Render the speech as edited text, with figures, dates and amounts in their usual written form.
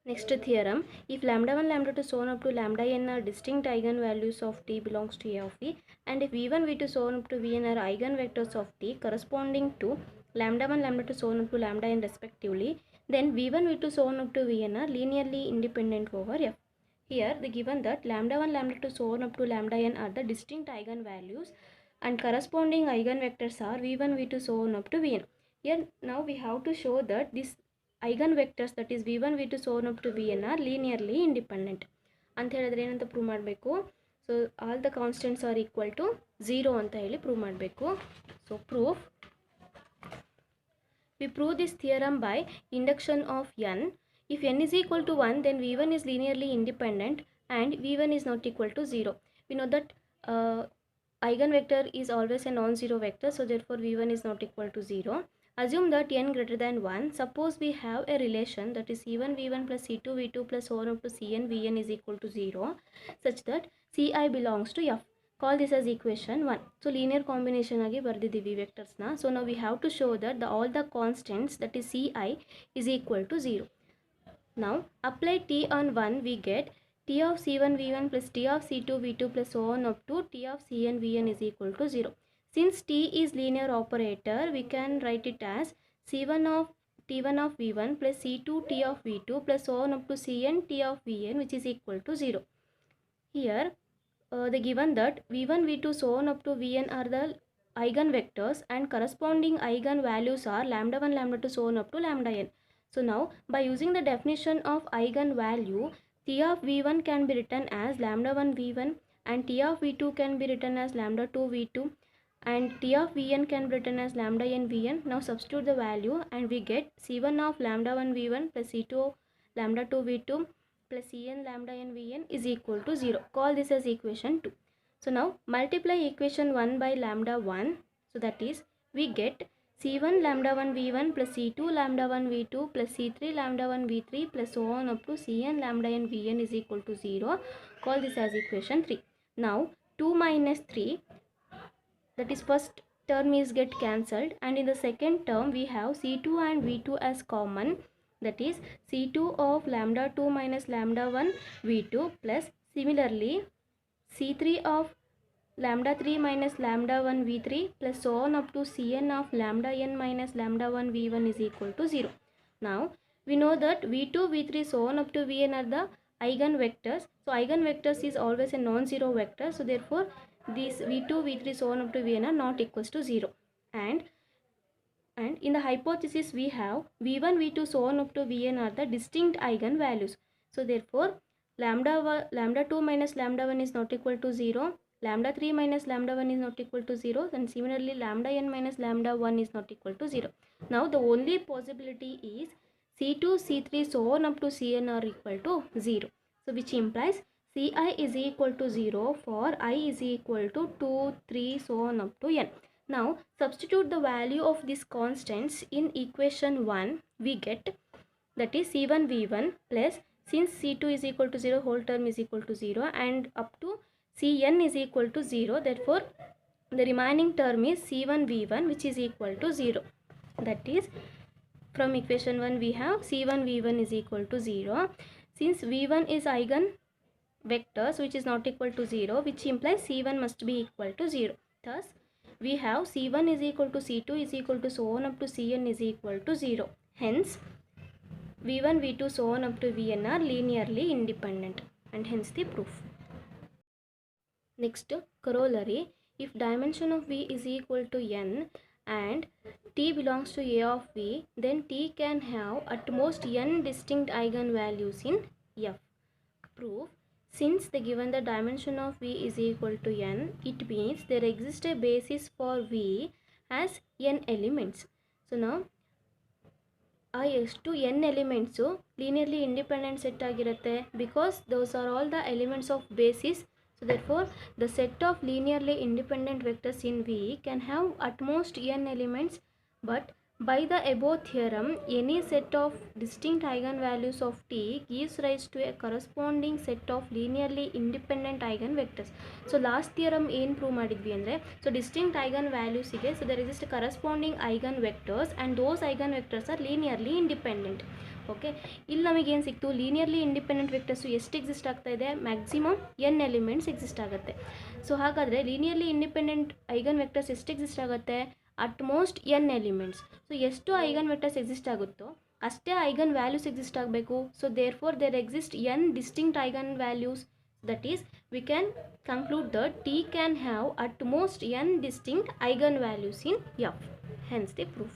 Next theorem, if lambda 1, lambda 2, so on up to lambda n are distinct eigenvalues of t belongs to A of V, and if v1, v2, so on up to vn are eigenvectors of t corresponding to lambda 1, lambda 2, so on up to lambda n respectively, then v1, v2, so on up to vn are linearly independent over F. Here, the given that lambda 1, lambda 2, so on up to lambda n are the distinct eigenvalues and corresponding eigenvectors are v1, v2, so on up to vn. Here, now we have to show that this eigenvectors, that is v1, v2, so on up to vn are linearly independent ಅಂತ ಹೇಳಿದ್ರೆ ಏನಂತ prove ಮಾಡಬೇಕು. So all the constants are equal to 0 ಅಂತ ಹೇಳಿ prove ಮಾಡಬೇಕು. So proof, we prove this theorem by induction of n. If n is equal to 1, then v1 is linearly independent and v1 is not equal to 0. We know that eigenvector is always a non-zero vector, so therefore v1 is not equal to 0. Assume that n greater than 1. Suppose we have a relation that is c1 v1 plus c2 v2 plus so on up to cn vn is equal to 0 such that ci belongs to F. Call this as equation 1. So linear combination agi bardidivi vectors na. So now we have to show that all the constants, that is ci, is equal to 0. Now apply t on 1, we get t of c1 v1 plus t of c2 v2 plus so on up to t of cn vn is equal to 0. Since t is linear operator, we can write it as c1 of t1 of v1 plus c2 t of v2 plus so on up to cn t of vn, which is equal to 0. Here the given that v1, v2, so on up to vn are the eigenvectors and corresponding eigenvalues are lambda 1, lambda 2, so on up to lambda n. So now by using the definition of eigenvalue, t of v1 can be written as lambda 1 v1 and t of v2 can be written as lambda 2 v2 and t of vn can be written as lambda n vn. Now substitute the value and we get c1 of lambda 1 v1 plus c2 lambda 2 v2 plus cn lambda n vn is equal to 0. Call this as equation 2. So now multiply equation 1 by lambda 1. So that is we get c1 lambda 1 v1 plus c2 lambda 1 v2 plus c3 lambda 1 v3 plus so on up to cn lambda n vn is equal to 0. Call this as equation 3. Now 2 minus 3, that is first term is get cancelled and in the second term we have c2 and v2 as common, that is c2 of lambda 2 minus lambda 1 v2 plus similarly c3 of lambda 3 minus lambda 1 v3 plus so on up to cn of lambda n minus lambda 1 v1 is equal to 0. Now we know that v2 v3 so on up to vn are the eigenvectors. So eigenvectors is always a non-zero vector, so therefore these v2 v3 so on up to vn are not equals to 0. And in the hypothesis we have v1 v2 so on up to vn are the distinct eigenvalues. So therefore lambda 2 minus lambda 1 is not equal to 0, lambda 3 minus lambda 1 is not equal to 0, and similarly lambda n minus lambda 1 is not equal to 0. Now the only possibility is c2 c3 so on up to cn are equal to 0. So which implies ci is equal to 0 for I is equal to 2, 3 so on up to n. Now substitute the value of these constants in equation 1. We get that is c1 v1 plus, since c2 is equal to 0, whole term is equal to 0 and up to cn is equal to 0, therefore the remaining term is c1 v1 which is equal to 0. That is from equation 1 we have c1 v1 is equal to 0. Since v1 is eigen vectors which is not equal to 0, which implies c1 must be equal to 0. Thus we have c1 is equal to c2 is equal to so on up to cn is equal to 0. Hence v1 v2 so on up to vn are linearly independent, and hence the proof. Next corollary, if dimension of v is equal to n and t belongs to A of v, then t can have at most n distinct eigenvalues in F. Proof, since the given the dimension of v is equal to n, it means there exists a basis for v as n elements. So now I ಎಷ್ಟು n elements linearly independent set ಆಗಿರುತ್ತೆ because those are all the elements of basis. So therefore the set of linearly independent vectors in V can have at most n elements, but by the above theorem any set of distinct eigenvalues of T gives rise to a corresponding set of linearly independent eigenvectors. So last theorem ಏನು prove ಮಾಡಿದ್ವಿ ಅಂದರೆ, so distinct eigenvalues ಗೆ so there exist corresponding eigenvectors and those eigenvectors are linearly independent. Okay, ಇಲ್ಲಿ ನಮಗೇನು ಸಿಕ್ತು, linearly independent vectors ಎಷ್ಟು exist ಆಗ್ತಾ ಇದೆ, ಮ್ಯಾಕ್ಸಿಮಮ್ n ಎಲಿಮೆಂಟ್ಸ್ ಎಕ್ಸಿಸ್ಟ್ ಆಗುತ್ತೆ. ಸೊ ಹಾಗಾದರೆ ಲೀನಿಯರ್ಲಿ ಇಂಡಿಪೆಂಡೆಂಟ್ ಐಗನ್ ವೆಕ್ಟರ್ಸ್ ಎಷ್ಟು ಎಕ್ಸಿಸ್ಟ್ ಆಗುತ್ತೆ, at most n elements. So ಎಷ್ಟು ಐಗನ್ ವೆಕ್ಟರ್ಸ್ ಎಕ್ಸಿಸ್ಟ್ ಆಗುತ್ತೋ ಅಷ್ಟೇ ಐಗನ್ ವ್ಯಾಲ್ಯೂಸ್ ಎಕ್ಸಿಸ್ಟ್ ಆಗಬೇಕು. So therefore there exist n distinct eigen values. That is we can conclude that T can have at most n distinct eigenvalues in F. Hence the proof.